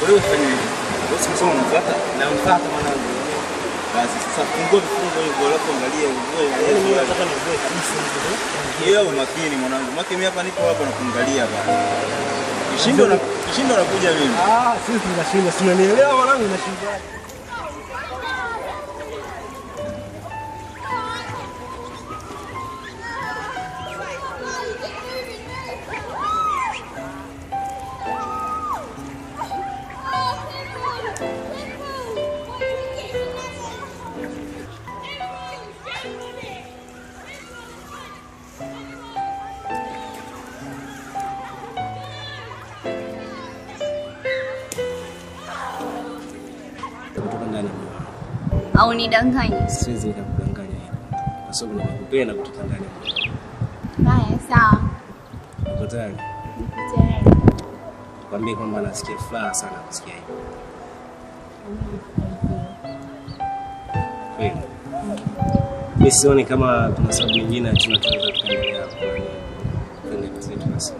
Wewe fanya nini? Wewe sio unamfuata? Na unamfuata mwanangu. Basi sasa fungua vifungo hivyo alafu angalia wewe. Yaani mimi nataka nizoe kabisa hivyo. Yeye makini mwanangu. Maki mimi hapa niko hapa na kuangalia bana. Kishindo nakuja mimi. Sisi tunashinda. Simenielewa mwanangu nashindaje? Kutoka ndani. Au nidanganye? Siwezi nikakudanganya kwa sababu nimekupenda kutoka ndani. Haya, sawa. Uko tayari? Niko tayari. Kwambie kwamba nasikia furaha sana kusikia hivi. Kweli. Mimi sioni kama kuna sababu nyingine tunaweza kuendelea kwa nini. Kwenda kwetu basi.